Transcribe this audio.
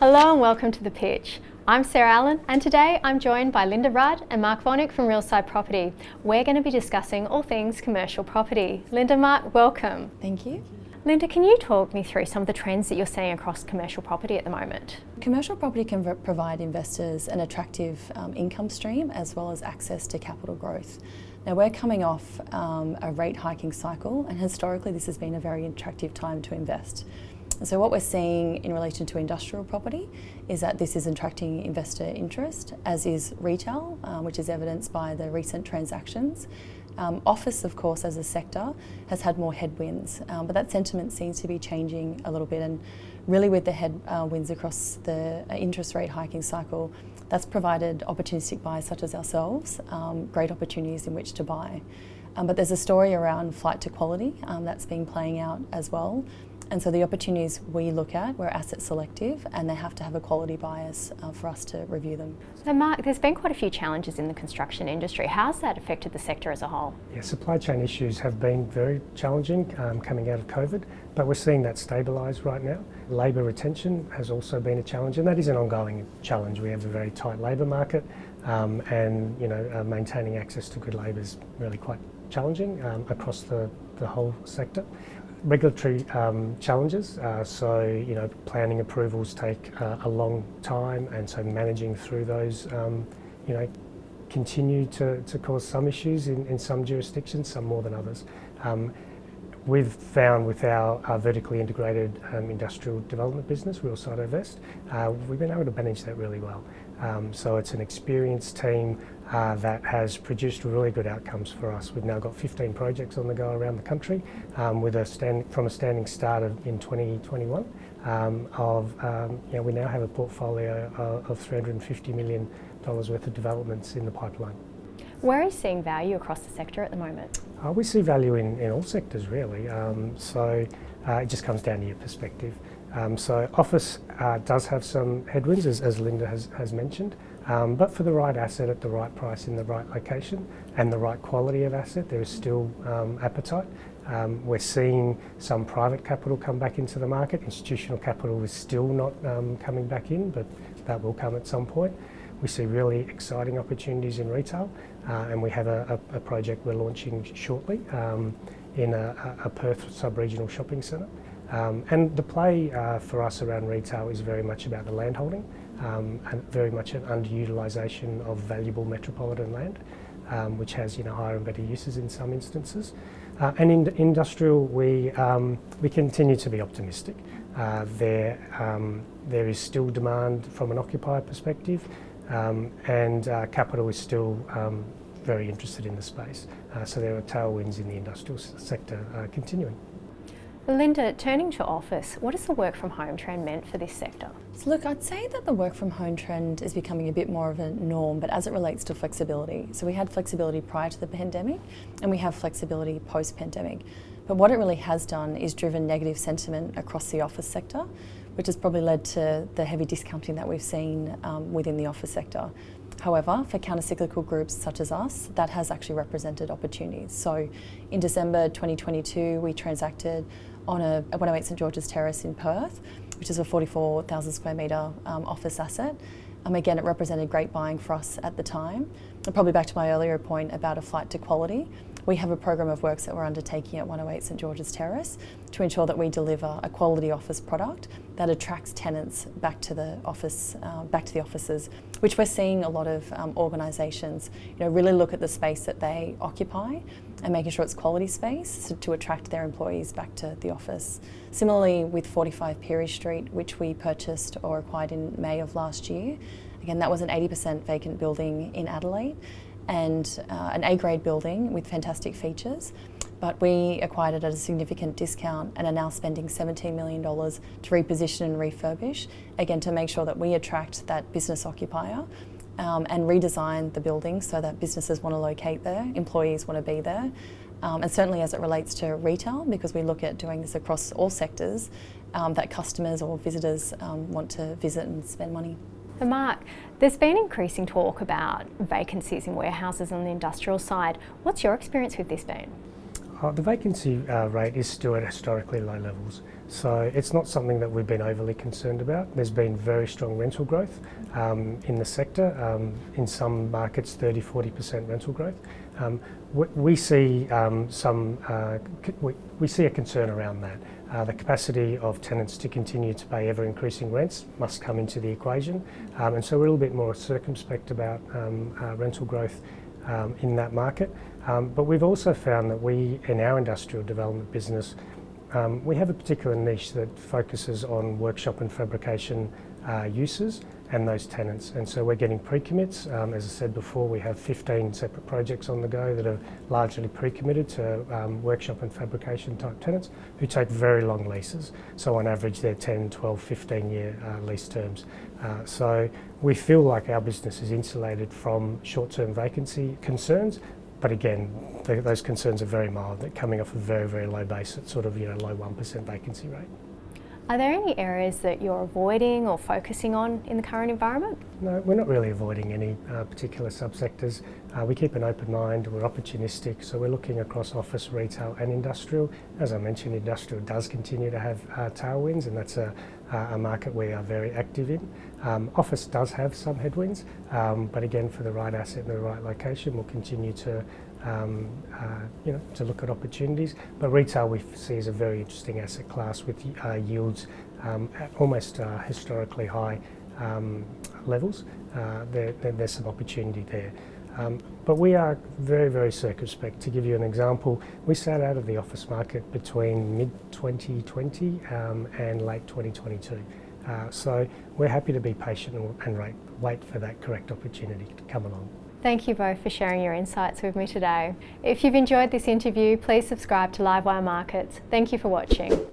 Hello and welcome to The Pitch. I'm Sarah Allen and today I'm joined by Linda Rudd and Mark Vonnick from Realside Property. We're going to be discussing all things commercial property. Linda, Mark, welcome. Thank you. Linda, can you talk me through some of the trends that you're seeing across commercial property at the moment? Commercial property can provide investors an attractive income stream as well as access to capital growth. Now we're coming off a rate hiking cycle, and historically this has been a very attractive time to invest. So what we're seeing in relation to industrial property is that this is attracting investor interest, as is retail, which is evidenced by the recent transactions. Office, of course, as a sector, has had more headwinds, but that sentiment seems to be changing a little bit, and really with the headwinds across the interest rate hiking cycle, that's provided opportunistic buyers such as ourselves great opportunities in which to buy. But there's a story around flight to quality that's been playing out as well. And so the opportunities we look at, we're asset selective and they have to have a quality bias for us to review them. So Mark, there's been quite a few challenges in the construction industry. How's that affected the sector as a whole? Yeah, supply chain issues have been very challenging coming out of COVID, but we're seeing that stabilise right now. Labour retention has also been a challenge, and that is an ongoing challenge. We have a very tight labour market and maintaining access to good labour is really quite challenging across the whole sector. Regulatory challenges, so planning approvals take a long time, and so managing through those continue to cause some issues in some jurisdictions, some more than others. We've found with our vertically integrated industrial development business, Realside Invest, we've been able to manage that really well. So it's an experienced team that has produced really good outcomes for us. We've now got 15 projects on the go around the country, from a standing start in 2021. We now have a portfolio of $350 million worth of developments in the pipeline. Where are you seeing value across the sector at the moment? We see value in all sectors really, it just comes down to your perspective. So office does have some headwinds, as Linda has mentioned, but for the right asset at the right price in the right location and the right quality of asset, there is still appetite. We're seeing some private capital come back into the market. Institutional capital is still not coming back in, but that will come at some point. We see really exciting opportunities in retail, and we have a project we're launching shortly in a Perth sub-regional shopping centre. And the play for us around retail is very much about the land holding, and very much an underutilisation of valuable metropolitan land, which has higher and better uses in some instances. And in industrial, we continue to be optimistic. There is still demand from an occupier perspective, and capital is still very interested in the space. So there are tailwinds in the industrial sector continuing. Linda, turning to office, what has the work from home trend meant for this sector? So look, I'd say that the work from home trend is becoming a bit more of a norm, but as it relates to flexibility. So we had flexibility prior to the pandemic and we have flexibility post-pandemic. But what it really has done is driven negative sentiment across the office sector, which has probably led to the heavy discounting that we've seen within the office sector. However, for counter-cyclical groups such as us, that has actually represented opportunities. So in December 2022, we transacted on a 108 St George's Terrace in Perth, which is a 44,000 square metre office asset. Again, it represented great buying for us at the time. And probably back to my earlier point about a flight to quality, we have a program of works that we're undertaking at 108 St George's Terrace to ensure that we deliver a quality office product that attracts tenants back to the offices, which we're seeing a lot of organisations really look at the space that they occupy and making sure it's quality space to attract their employees back to the office. Similarly with 45 Peary Street, which we purchased or acquired in May of last year. Again, that was an 80% vacant building in Adelaide, and an A-grade building with fantastic features, but we acquired it at a significant discount and are now spending $17 million to reposition and refurbish, again to make sure that we attract that business occupier and redesign the building so that businesses want to locate there, employees want to be there, and certainly as it relates to retail, because we look at doing this across all sectors, that customers or visitors want to visit and spend money. So Mark, there's been increasing talk about vacancies in warehouses on the industrial side. What's your experience with this been? The vacancy rate is still at historically low levels, so it's not something that we've been overly concerned about. There's been very strong rental growth in the sector, in some markets 30-40% rental growth. We see we see a concern around that. The capacity of tenants to continue to pay ever-increasing rents must come into the equation, and so we're a little bit more circumspect about rental growth in that market. But we've also found that we, in our industrial development business, we have a particular niche that focuses on workshop and fabrication uses and those tenants. And so we're getting pre-commits. As I said before, we have 15 separate projects on the go that are largely pre-committed to workshop and fabrication type tenants who take very long leases. So on average, they're 10, 12, 15-year lease terms. So we feel like our business is insulated from short-term vacancy concerns. But again, those concerns are very mild. They're coming off a very, very low base at sort of low 1% vacancy rate. Are there any areas that you're avoiding or focusing on in the current environment? No, we're not really avoiding any particular subsectors. We keep an open mind, we're opportunistic, so we're looking across office, retail and industrial. As I mentioned, industrial does continue to have tailwinds, and that's a market we are very active in. Office does have some headwinds, but again, for the right asset in the right location, we'll continue to to look at opportunities. But retail we see as a very interesting asset class with yields at almost historically high levels. There's some opportunity there. But we are very, very circumspect. To give you an example, we sat out of the office market between mid-2020 and late 2022. So we're happy to be patient and wait for that correct opportunity to come along. Thank you both for sharing your insights with me today. If you've enjoyed this interview, please subscribe to Livewire Markets. Thank you for watching.